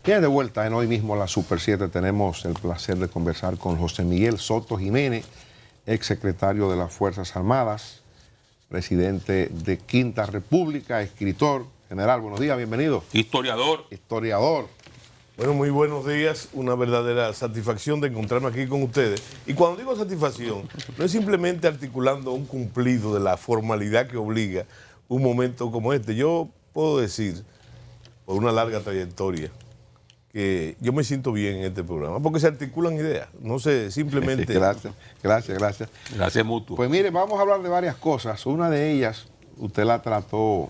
Bien, de vuelta en Hoy Mismo a la Super 7 tenemos el placer de conversar con José Miguel Soto Jiménez, exsecretario de las Fuerzas Armadas, presidente de Quinta República, escritor. General, buenos días, bienvenido. Historiador. Historiador. Bueno, muy buenos días. Una verdadera satisfacción de encontrarme aquí con ustedes. Y cuando digo satisfacción, no es simplemente articulando un cumplido de la formalidad que obliga un momento como este. Yo puedo decir, por una larga trayectoria, que yo me siento bien en este programa, porque se articulan ideas, no sé, simplemente... Gracias. Gracias mutuo. Pues mire, vamos a hablar de varias cosas. Una de ellas, usted la trató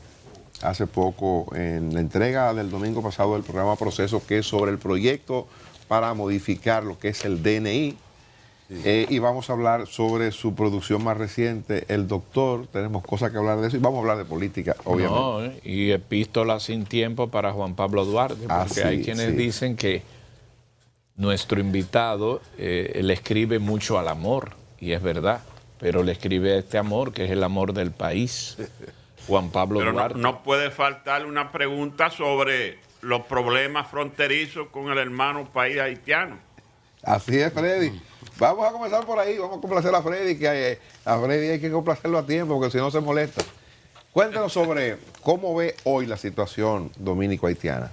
hace poco en la entrega del domingo pasado del programa Proceso, que es sobre el proyecto para modificar lo que es el DNI. Sí. Y vamos a hablar sobre su producción más reciente, El Doctor. Tenemos cosas que hablar de eso y vamos a hablar de política, obviamente. No, y Epístola sin tiempo para Juan Pablo Duarte, porque hay quienes dicen que nuestro invitado le escribe mucho al amor, y es verdad, pero le escribe este amor, que es el amor del país, Juan Pablo Duarte. Pero no puede faltar una pregunta sobre los problemas fronterizos con el hermano país haitiano. Así es, Freddy. Vamos a comenzar por ahí, vamos a complacer a Freddy, que a Freddy hay que complacerlo a tiempo, porque si no se molesta. Cuéntanos sobre cómo ve hoy la situación dominico-haitiana.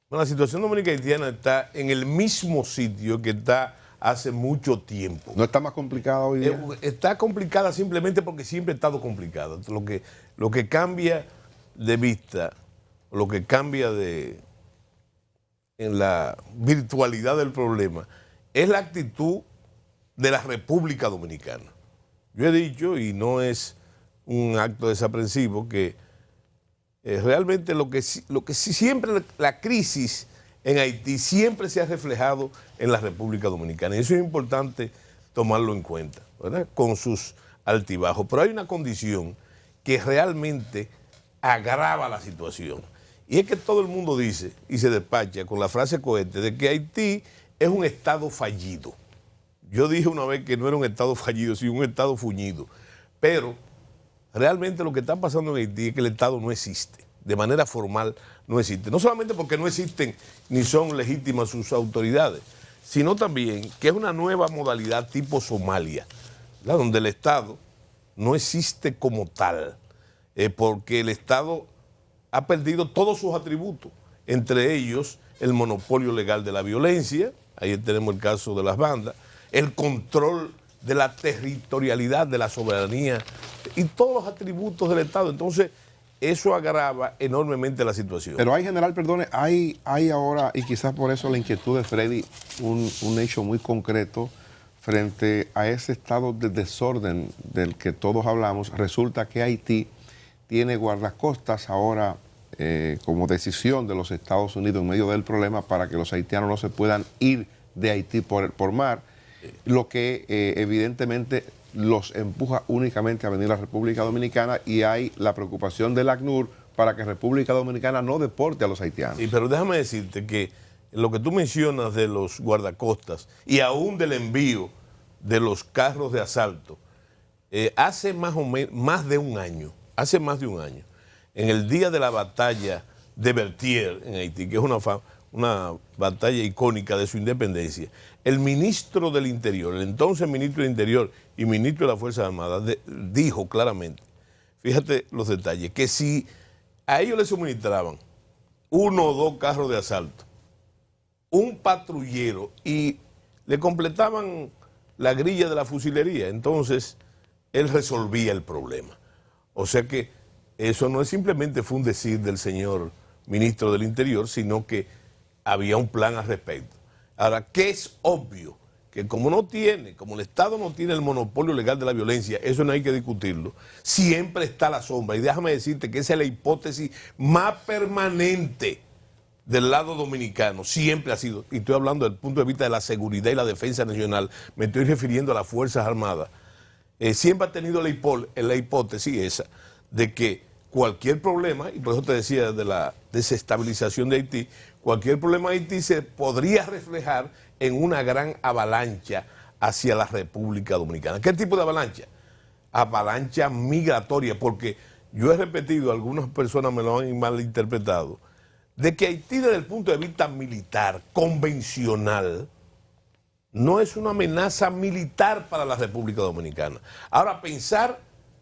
Bueno, la situación dominico-haitiana está en el mismo sitio que está hace mucho tiempo. ¿No está más complicada hoy día? Está complicada simplemente porque siempre ha estado complicada. Lo que cambia de vista, lo que cambia en la virtualidad del problema, es la actitud de la República Dominicana. Yo he dicho, y no es un acto desaprensivo, que realmente lo que siempre la crisis en Haití siempre se ha reflejado en la República Dominicana. Y eso es importante tomarlo en cuenta, ¿verdad? Con sus altibajos. Pero hay una condición que realmente agrava la situación. Y es que todo el mundo dice y se despacha con la frase cohete de que Haití es un estado fallido. Yo dije una vez que no era un estado fallido, sino un estado fuñido. Pero realmente lo que está pasando en Haití es que el estado no existe. De manera formal no existe. No solamente porque no existen ni son legítimas sus autoridades, sino también que es una nueva modalidad tipo Somalia, ¿verdad? Donde el Estado no existe como tal, porque el Estado ha perdido todos sus atributos, entre ellos el monopolio legal de la violencia, ahí tenemos el caso de las bandas, el control de la territorialidad, de la soberanía y todos los atributos del Estado. Entonces, eso agrava enormemente la situación. Pero hay, general, perdone, hay ahora, y quizás por eso la inquietud de Freddy, un hecho muy concreto frente a ese estado de desorden del que todos hablamos. Resulta que Haití tiene guardacostas ahora como decisión de los Estados Unidos en medio del problema para que los haitianos no se puedan ir de Haití por mar, lo que evidentemente los empuja únicamente a venir a la República Dominicana, y hay la preocupación del ACNUR para que República Dominicana no deporte a los haitianos. Sí, pero déjame decirte que lo que tú mencionas de los guardacostas y aún del envío de los carros de asalto, hace más de un año, en el día de la batalla de Berthier en Haití, que es una batalla icónica de su independencia, el ministro del Interior, el entonces ministro del Interior y ministro de las Fuerzas Armadas, dijo claramente, fíjate los detalles, que si a ellos les suministraban 1 o 2 carros de asalto, un patrullero y le completaban la grilla de la fusilería, entonces él resolvía el problema. O sea que eso no es simplemente fue un decir del señor ministro del Interior, sino que había un plan al respecto. Ahora, que es obvio que como el Estado no tiene el monopolio legal de la violencia, eso no hay que discutirlo, siempre está la sombra. Y déjame decirte que esa es la hipótesis más permanente del lado dominicano, siempre ha sido, y estoy hablando desde el punto de vista de la seguridad y la defensa nacional, me estoy refiriendo a las Fuerzas Armadas, siempre ha tenido la hipótesis esa de que cualquier problema, y por eso te decía de la desestabilización de Haití, cualquier problema de Haití se podría reflejar en una gran avalancha hacia la República Dominicana. ¿Qué tipo de avalancha? Avalancha migratoria, porque yo he repetido, algunas personas me lo han malinterpretado, de que Haití desde el punto de vista militar, convencional, no es una amenaza militar para la República Dominicana. Ahora,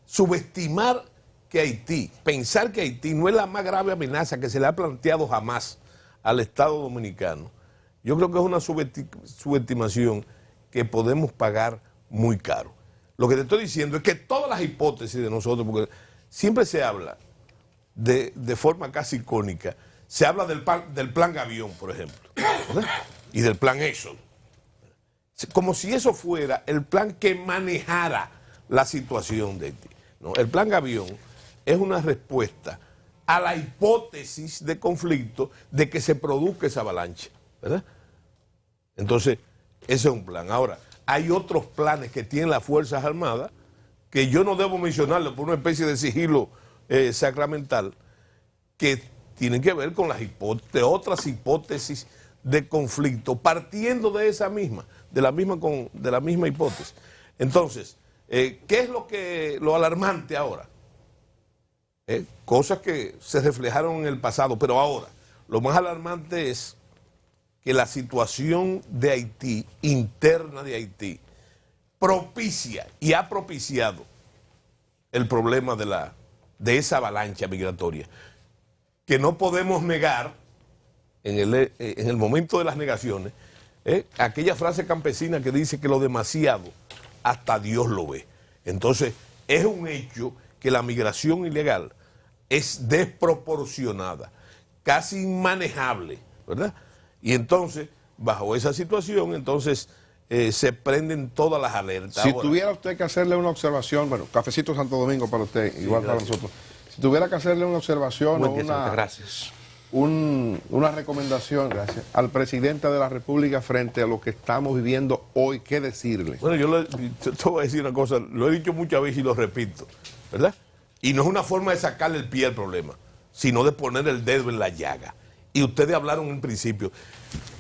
subestimar que pensar que Haití no es la más grave amenaza que se le ha planteado jamás al Estado dominicano, yo creo que es una subestimación que podemos pagar muy caro. Lo que te estoy diciendo es que todas las hipótesis de nosotros, porque siempre se habla de forma casi icónica, se habla del plan Gavión, por ejemplo, ¿verdad? Y del plan Exxon. Como si eso fuera el plan que manejara la situación de Haití. ¿No? El plan Gavión es una respuesta a la hipótesis de conflicto de que se produzca esa avalancha, ¿verdad? Entonces, ese es un plan. Ahora, hay otros planes que tienen las Fuerzas Armadas que yo no debo mencionarlo por una especie de sigilo sacramental, que tienen que ver con otras hipótesis de conflicto, partiendo de esa misma, de la misma hipótesis. Entonces, ¿qué es lo alarmante ahora? Cosas que se reflejaron en el pasado, pero ahora lo más alarmante es que la situación de Haití, interna de Haití, propicia y ha propiciado el problema de esa avalancha migratoria, que no podemos negar en el momento de las negaciones, aquella frase campesina que dice que lo demasiado hasta Dios lo ve. Entonces, es un hecho que la migración ilegal es desproporcionada, casi inmanejable, ¿verdad? Y entonces, bajo esa situación, entonces se prenden todas las alertas. Si ahora, tuviera usted que hacerle una observación, bueno, Cafecito Santo Domingo para usted, igual para nosotros. Si tuviera que hacerle una observación o una recomendación, gracias, al presidente de la República frente a lo que estamos viviendo hoy, ¿qué decirle? Bueno, yo te voy a decir una cosa, lo he dicho muchas veces y lo repito, ¿verdad? Y no es una forma de sacarle el pie al problema, sino de poner el dedo en la llaga. Y ustedes hablaron en principio,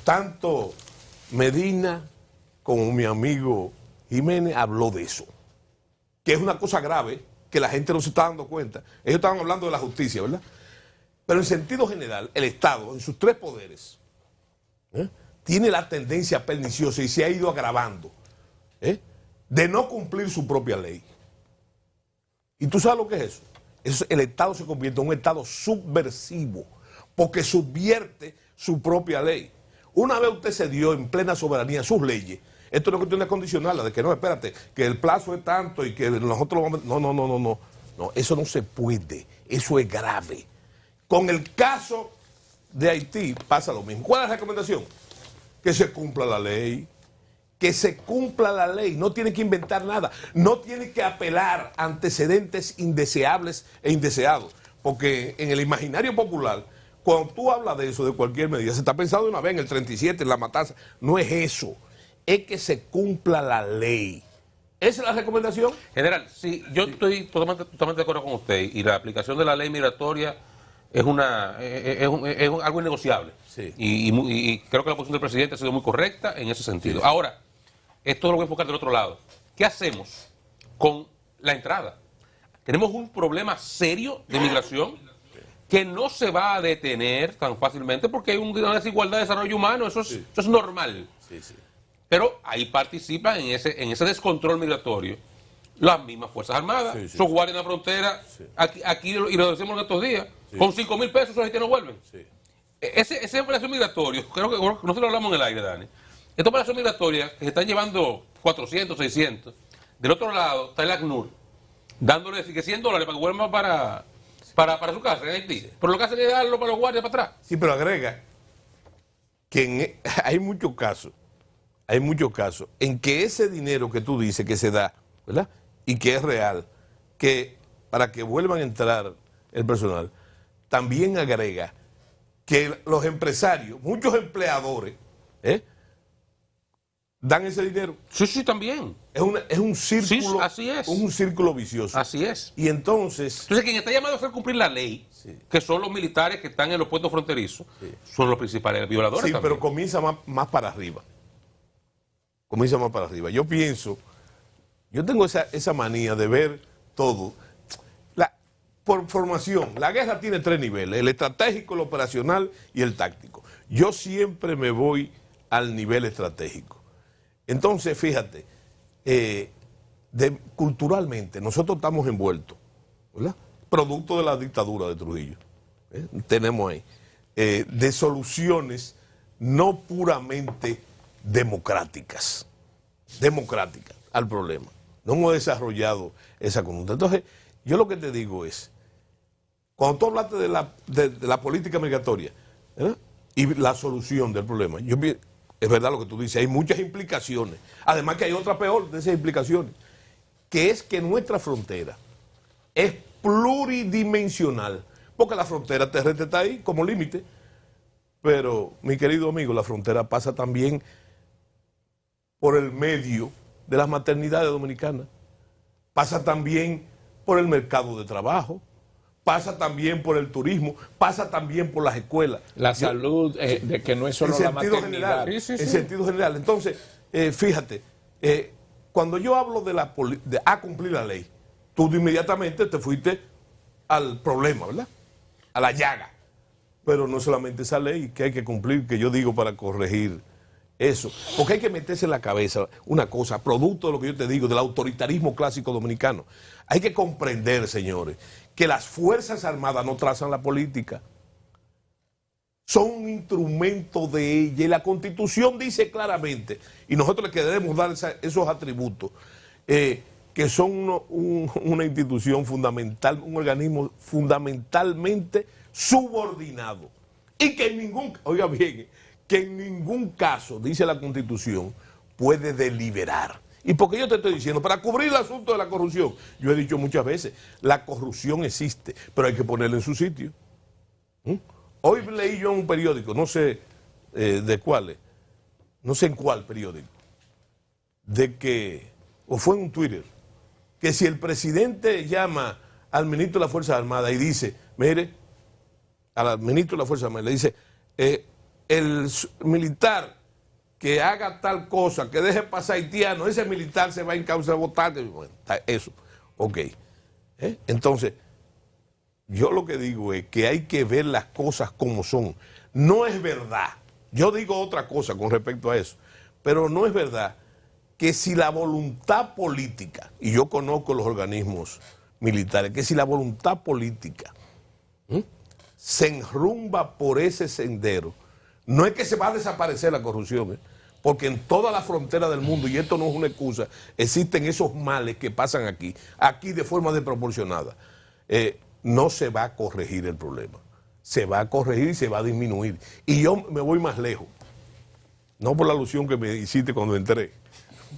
tanto Medina como mi amigo Jiménez habló de eso, que es una cosa grave, que la gente no se está dando cuenta. Ellos estaban hablando de la justicia, ¿verdad? Pero en sentido general, el Estado, en sus tres poderes, tiene la tendencia perniciosa y se ha ido agravando, de no cumplir su propia ley. ¿Y tú sabes lo que es eso? El Estado se convierte en un Estado subversivo, porque subvierte su propia ley. Una vez usted se dio en plena soberanía sus leyes, esto no es cuestión de condicionarla, de que no, espérate, que el plazo es tanto y que nosotros vamos a... No, eso no se puede, eso es grave. Con el caso de Haití pasa lo mismo. ¿Cuál es la recomendación? Que se cumpla la ley, que se cumpla la ley, no tiene que inventar nada, no tiene que apelar a antecedentes indeseables e indeseados, porque en el imaginario popular, cuando tú hablas de eso, de cualquier medida, se está pensando de una vez en el 37, en la matanza, no es eso, es que se cumpla la ley. ¿Esa es la recomendación? General, sí, yo estoy totalmente de acuerdo con usted, y la aplicación de la ley migratoria es algo innegociable. Sí. Y creo que la posición del presidente ha sido muy correcta en ese sentido. Sí. Ahora, esto lo voy a enfocar del otro lado. ¿Qué hacemos con la entrada? Tenemos un problema serio de migración que no se va a detener tan fácilmente porque hay una desigualdad de desarrollo humano, eso es normal. Sí, sí. Pero ahí participan en ese descontrol migratorio las mismas Fuerzas Armadas, esos guardias en la frontera, aquí y lo decimos en estos días, con 5,000 pesos esos haitianos vuelven. Sí. Esa operación migratoria, creo que nosotros lo hablamos en el aire, Dani. Esta operación migratoria que se están llevando 400, 600, del otro lado está el ACNUR, dándole $100 para que vuelvan para su casa en Haití. Sí. Pero lo que hacen es darlo para los guardias para atrás. Sí, pero agrega que hay muchos casos en que ese dinero que tú dices que se da, ¿verdad? Y que es real, que para que vuelvan a entrar el personal, también agrega que los empresarios, muchos empleadores, dan ese dinero. Sí, también. Es un círculo. Sí, así es. Un círculo vicioso. Así es. Y entonces quien está llamado a hacer cumplir la ley, que son los militares que están en los puestos fronterizos, son los principales violadores. Sí, también. pero comienza más para arriba. Comienza más para arriba. Yo pienso, yo tengo esa manía de ver todo. por formación, la guerra tiene 3 niveles, el estratégico, el operacional y el táctico. Yo siempre me voy al nivel estratégico. Entonces, fíjate, culturalmente nosotros estamos envueltos, ¿verdad? Producto de la dictadura de Trujillo. Tenemos ahí de soluciones no puramente democráticas al problema. No hemos desarrollado esa conducta. Entonces, yo lo que te digo es, cuando tú hablaste de la política migratoria, ¿verdad? Y la solución del problema, es verdad lo que tú dices, hay muchas implicaciones. Además que hay otra peor de esas implicaciones, que es que nuestra frontera es pluridimensional, porque la frontera terrestre está ahí como límite, pero mi querido amigo, la frontera pasa también por el medio de las maternidades dominicanas, pasa también por el mercado de trabajo, pasa también por el turismo, pasa también por las escuelas. La salud, de que no es solo la maternidad. En sentido general. Entonces, fíjate, cuando yo hablo de cumplir la ley, tú inmediatamente te fuiste al problema, ¿verdad? A la llaga. Pero no solamente esa ley que hay que cumplir, que yo digo para corregir eso. Porque hay que meterse en la cabeza una cosa, producto de lo que yo te digo, del autoritarismo clásico dominicano. Hay que comprender, señores, que las Fuerzas Armadas no trazan la política. Son un instrumento de ella. Y la Constitución dice claramente, y nosotros le queremos dar esos atributos, que son una institución fundamental, un organismo fundamentalmente subordinado. Y que en ningún caso, dice la Constitución, puede deliberar. ¿Y porque yo te estoy diciendo? Para cubrir el asunto de la corrupción. Yo he dicho muchas veces, la corrupción existe, pero hay que ponerla en su sitio. Hoy leí yo en un periódico, no sé de cuál, no sé en cuál periódico, o fue en un Twitter, que si el presidente llama al ministro de las Fuerzas Armadas y dice, mire, al ministro de las Fuerzas Armadas le dice, el militar que haga tal cosa, que deje pasar haitiano, ese militar se va a encauzar a votar. Bueno, eso, ok. Entonces, yo lo que digo es que hay que ver las cosas como son. No es verdad, yo digo otra cosa con respecto a eso, pero no es verdad que si la voluntad política, y yo conozco los organismos militares, que si la voluntad política se enrumba por ese sendero, no es que se va a desaparecer la corrupción, porque en toda la frontera del mundo, y esto no es una excusa, existen esos males que pasan aquí de forma desproporcionada. No se va a corregir el problema. Se va a corregir y se va a disminuir. Y yo me voy más lejos. No por la alusión que me hiciste cuando entré.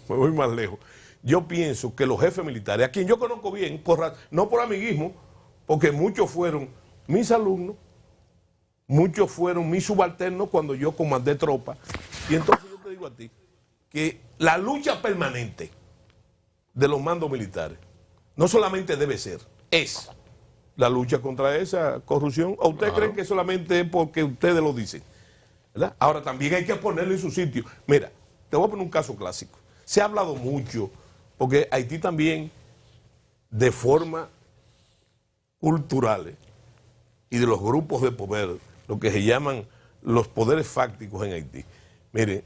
Me voy más lejos. Yo pienso que los jefes militares, a quien yo conozco bien, no por amiguismo, porque muchos fueron mis alumnos, muchos fueron mis subalternos cuando yo comandé tropas. Y entonces yo te digo a ti que la lucha permanente de los mandos militares no solamente debe ser, es la lucha contra esa corrupción. ¿O usted cree que solamente es porque ustedes lo dicen? ¿Verdad? Ahora también hay que ponerlo en su sitio. Mira, te voy a poner un caso clásico. Se ha hablado mucho, porque Haití también, de forma cultural y de los grupos de poder, lo que se llaman los poderes fácticos en Haití, mire,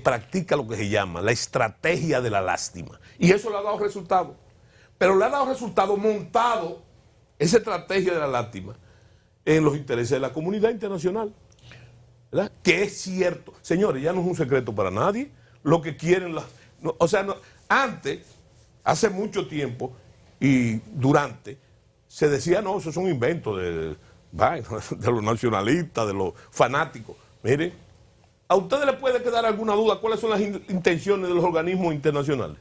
practica lo que se llama la estrategia de la lástima. Y eso le ha dado resultados. Pero le ha dado resultados montado esa estrategia de la lástima en los intereses de la comunidad internacional. ¿Verdad? Que es cierto. Señores, ya no es un secreto para nadie lo que quieren antes, hace mucho tiempo y durante, se decía, no, esos son inventos de los nacionalistas, de los fanáticos. Miren, ¿a ustedes les puede quedar alguna duda cuáles son las intenciones de los organismos internacionales?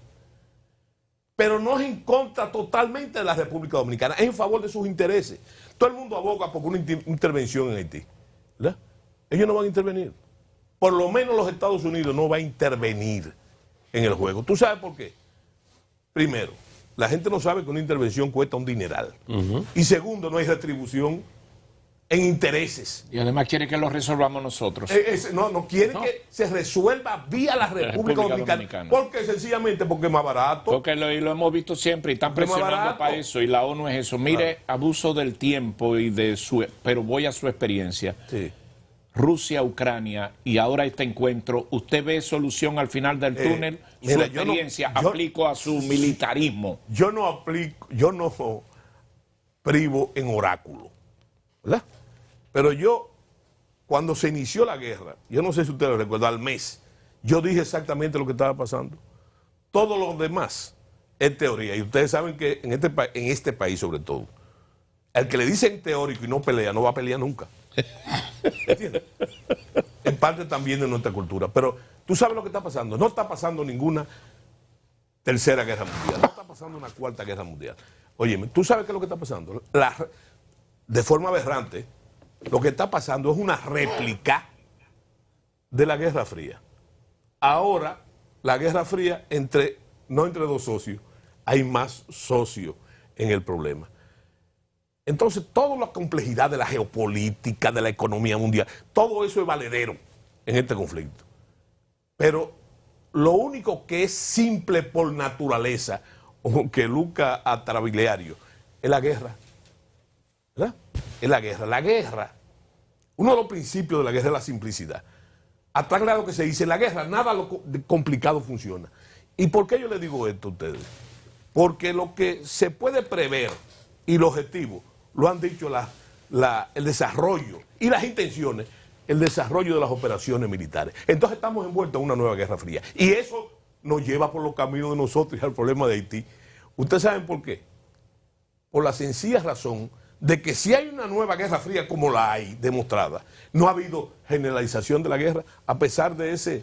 Pero no es en contra totalmente de la República Dominicana, es en favor de sus intereses. Todo el mundo aboga por una intervención en Haití, ¿verdad? Ellos no van a intervenir. Por lo menos los Estados Unidos no va a intervenir en el juego. ¿Tú sabes por qué? Primero, la gente no sabe que una intervención cuesta un dineral. Y segundo, no hay retribución. en intereses. Y además quiere que lo resolvamos nosotros. No quiere que se resuelva vía la República Dominicana. Porque sencillamente porque es más barato. Porque lo hemos visto siempre y están presionando para eso. Y la ONU es eso. Mire, abuso del tiempo y de pero voy a su experiencia. Sí. Rusia, Ucrania y ahora este encuentro, ¿usted ve solución al final del túnel? Su experiencia, aplico a su militarismo. Yo no privo en oráculo, ¿verdad? Pero yo, cuando se inició la guerra, yo no sé si usted lo recuerda, al mes, yo dije exactamente lo que estaba pasando. Todo lo demás es teoría. Y ustedes saben que en este país, sobre todo, el que le dicen teórico y no pelea, no va a pelear nunca. ¿Entiendes? En parte también de nuestra cultura. Pero tú sabes lo que está pasando. No está pasando ninguna tercera guerra mundial. No está pasando una cuarta guerra mundial. Óyeme, ¿tú sabes qué es lo que está pasando? De forma aberrante, lo que está pasando es una réplica de la Guerra Fría. Ahora, la Guerra Fría, no entre dos socios, hay más socios en el problema. Entonces, toda la complejidad de la geopolítica, de la economía mundial, todo eso es valedero en este conflicto. Pero lo único que es simple por naturaleza, aunque Luca atrabiliario, es la guerra. ¿Verdad? Es la guerra. La guerra, uno de los principios de la guerra es la simplicidad. A tal grado que se dice, en la guerra nada complicado funciona. ¿Y por qué yo le digo esto a ustedes? Porque lo que se puede prever y el objetivo, lo han dicho el desarrollo y las intenciones, el desarrollo de las operaciones militares. Entonces estamos envueltos en una nueva guerra fría. Y eso nos lleva por los caminos de nosotros y al problema de Haití. ¿Ustedes saben por qué? Por la sencilla razón de que si hay una nueva guerra fría como la hay demostrada, no ha habido generalización de la guerra a pesar de ese...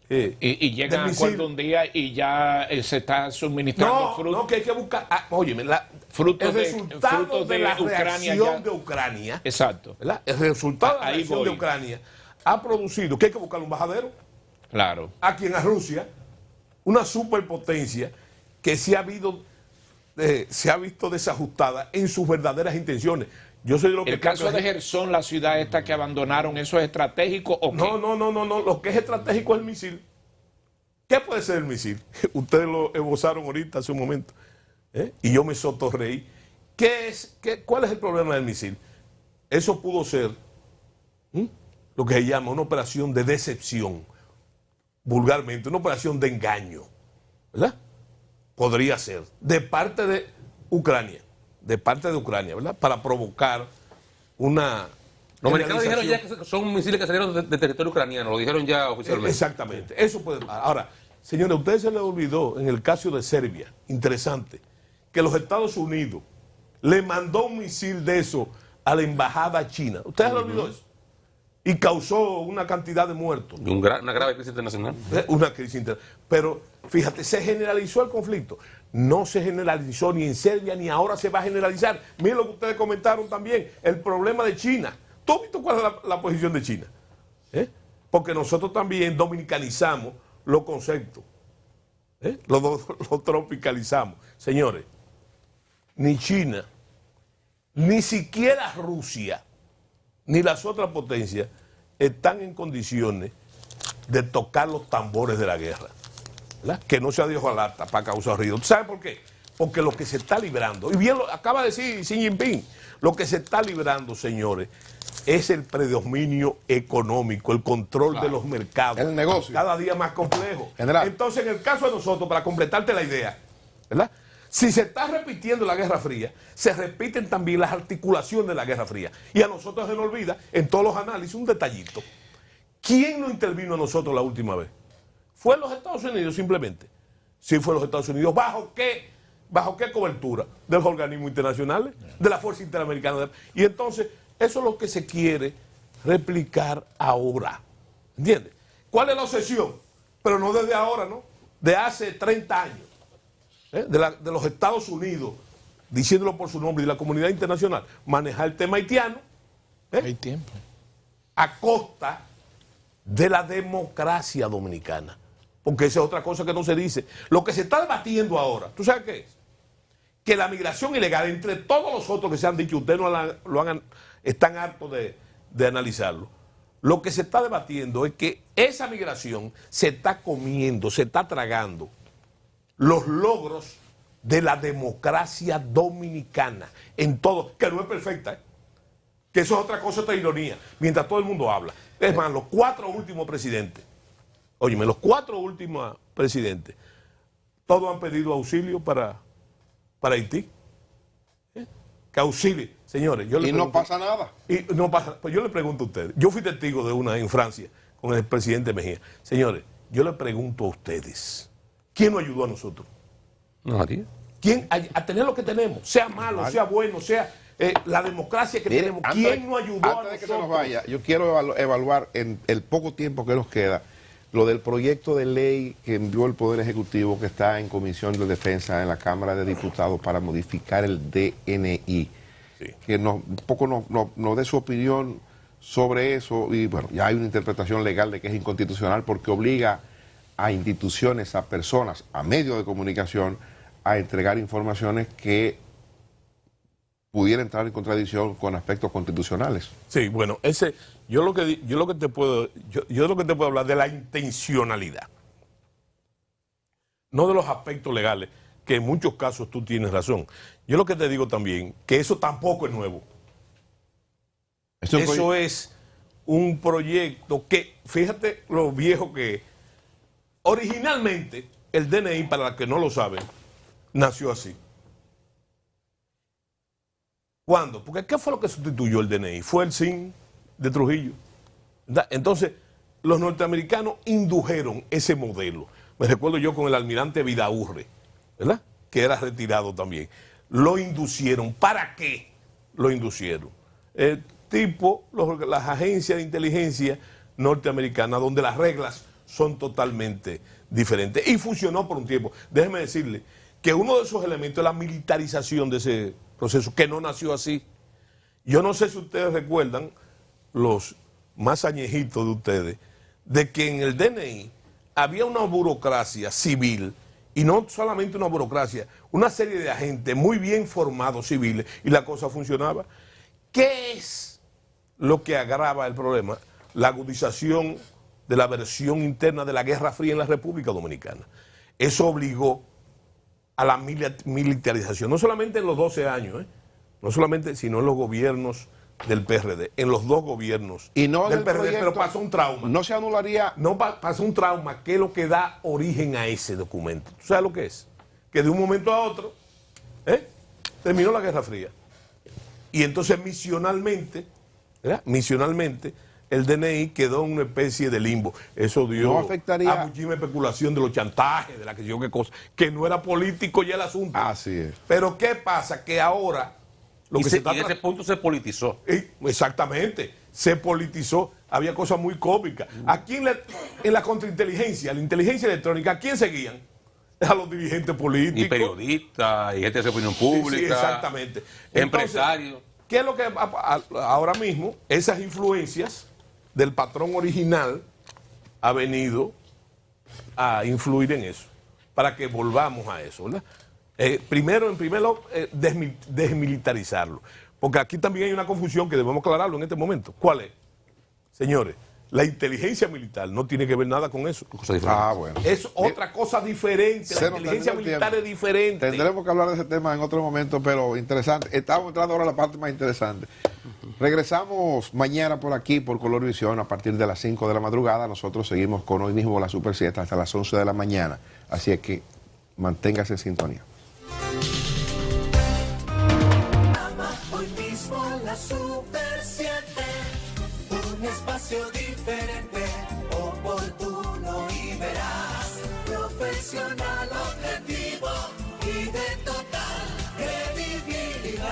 y llegan a acuerdo un día y ya se está suministrando fruto. No, que hay que buscar... óyeme, el resultado de la reacción de Ucrania... Exacto. ¿verdad? El resultado de la reacción de Ucrania ha producido que hay que buscar un bajadero. Claro. A quien a Rusia, una superpotencia que se ha visto desajustada en sus verdaderas intenciones. Yo soy de lo que el caso de Gerson, la ciudad esta que abandonaron, ¿eso es estratégico o qué? No. Lo que es estratégico es el misil. ¿Qué puede ser el misil? Ustedes lo esbozaron ahorita hace un momento. Y yo me sotorreí. ¿Cuál es el problema del misil? Eso pudo ser lo que se llama una operación de decepción, vulgarmente, una operación de engaño, ¿verdad? Podría ser, de parte de Ucrania, ¿verdad? Para provocar una... Los americanos dijeron ya que son misiles que salieron de territorio ucraniano, lo dijeron ya oficialmente. Exactamente, eso puede... Ahora, señores, a ustedes se les olvidó en el caso de Serbia, interesante, que los Estados Unidos le mandó un misil de eso a la embajada china. ¿Ustedes se les olvidó eso? Y causó una cantidad de muertos. Una grave crisis internacional. Una crisis internacional. Pero, fíjate, se generalizó el conflicto. No se generalizó ni en Serbia, ni ahora se va a generalizar. Miren lo que ustedes comentaron también, el problema de China. ¿Tú has visto cuál es la posición de China? Porque nosotros también dominicanizamos los conceptos. Los tropicalizamos. Señores, ni China, ni siquiera Rusia, ni las otras potencias están en condiciones de tocar los tambores de la guerra, ¿verdad? Que no sea de hojalata para causar ruido. ¿Saben por qué? Porque lo que se está librando, y bien lo acaba de decir Xi Jinping, lo que se está librando, señores, es el predominio económico, el control de los mercados. El negocio. Cada día más complejo. General. Entonces, en el caso de nosotros, para completarte la idea, ¿verdad? Si se está repitiendo la Guerra Fría, se repiten también las articulaciones de la Guerra Fría. Y a nosotros se nos olvida, en todos los análisis, un detallito. ¿Quién no intervino a nosotros la última vez? ¿Fue los Estados Unidos simplemente? Sí, fue los Estados Unidos. ¿Bajo qué cobertura? De los organismos internacionales, de la Fuerza Interamericana. Y entonces, eso es lo que se quiere replicar ahora. ¿Entiendes? ¿Cuál es la obsesión? Pero no desde ahora, ¿no? De hace 30 años. De los Estados Unidos, diciéndolo por su nombre, y la comunidad internacional, manejar el tema haitiano hay tiempo a costa de la democracia dominicana, porque esa es otra cosa que no se dice. Lo que se está debatiendo ahora, ¿tú sabes qué es? Que la migración ilegal, entre todos los otros que se han dicho, ustedes no lo han están hartos de analizarlo. Lo que se está debatiendo es que esa migración se está comiendo, se está tragando los logros de la democracia dominicana en todo, que no es perfecta, que eso es otra cosa, otra ironía, mientras todo el mundo habla. Es más, los 4 últimos presidentes, óyeme, los 4 últimos presidentes, todos han pedido auxilio para Haití. Que auxilie, señores. Yo le pregunto, no pasa nada. Y no pasa, pues yo le pregunto a ustedes, yo fui testigo de una en Francia con el presidente Mejía. Señores, yo le pregunto a ustedes, ¿quién nos ayudó a nosotros? Nadie. ¿Quién a tener lo que tenemos? Sea malo, sea bueno, sea la democracia que tenemos. ¿Quién nos ayudó a nosotros? Antes de que se nos vaya, yo quiero evaluar en el poco tiempo que nos queda lo del proyecto de ley que envió el Poder Ejecutivo, que está en Comisión de Defensa en la Cámara de Diputados para modificar el DNI. Sí. Que un poco nos dé su opinión sobre eso. Y bueno, ya hay una interpretación legal de que es inconstitucional porque obliga a instituciones, a personas, a medios de comunicación a entregar informaciones que pudiera entrar en contradicción con aspectos constitucionales. Sí, bueno, yo lo que te puedo hablar de la intencionalidad, no de los aspectos legales, que en muchos casos tú tienes razón. Yo lo que te digo también, que eso tampoco es nuevo. Eso es un proyecto que, fíjate lo viejo que es. Originalmente, el DNI, para los que no lo saben, nació así. ¿Cuándo? Porque ¿qué fue lo que sustituyó el DNI? Fue el SIN de Trujillo. Entonces, los norteamericanos indujeron ese modelo. Me recuerdo yo con el almirante Vidaurre, ¿verdad? Que era retirado también. Lo inducieron. ¿Para qué lo inducieron? Las agencias de inteligencia norteamericanas, donde las reglas son totalmente diferentes. Y funcionó por un tiempo. Déjeme decirle que uno de esos elementos es la militarización de ese proceso, que no nació así. Yo no sé si ustedes recuerdan, los más añejitos de ustedes, de que en el DNI había una burocracia civil, y no solamente una burocracia, una serie de agentes muy bien formados civiles, y la cosa funcionaba. ¿Qué es lo que agrava el problema? La agudización de la versión interna de la Guerra Fría en la República Dominicana. Eso obligó a la militarización, no solamente en los 12 años, no solamente, sino en los gobiernos del PRD, en los 2 gobiernos y no del PRD, pero pasó un trauma. No se anularía. No pasó un trauma, que es lo que da origen a ese documento. ¿Tú sabes lo que es? Que de un momento a otro, terminó la Guerra Fría. Y entonces misionalmente, el DNI quedó en una especie de limbo. Eso dio a muchísima especulación de los chantajes, de la que yo qué cosa, que no era político ya el asunto. Así es. Pero ¿qué pasa? Que ahora y en ese punto se politizó. Exactamente, se politizó. Había cosas muy cómicas. Aquí en la contrainteligencia, la inteligencia electrónica, ¿a quién seguían? A los dirigentes políticos. Y periodistas, y gente de opinión pública. Sí, exactamente. Empresarios. Entonces, ¿qué es lo que ahora mismo, esas influencias del patrón original ha venido a influir en eso, para que volvamos a eso, ¿verdad? Primero, desmilitarizarlo, porque aquí también hay una confusión que debemos aclararlo en este momento. ¿Cuál es? Señores, la inteligencia militar no tiene que ver nada con eso. Bueno. Es otra cosa diferente, la inteligencia militar es diferente. Tendremos que hablar de ese tema en otro momento, pero interesante. Estamos entrando ahora a la parte más interesante. Regresamos mañana por aquí, por Color Visión, a partir de las 5 de la madrugada. Nosotros seguimos con hoy mismo la Super 7 hasta las 11 de la mañana. Así es que manténgase en sintonía. Hoy mismo la Super 7, un espacio diferente, oportuno y veraz, profesional, objetivo y de total credibilidad.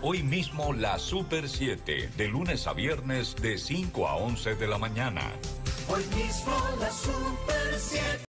Hoy mismo la Super 7, de lunes a viernes de 5 a 11 de la mañana. Hoy mismo la Super 7.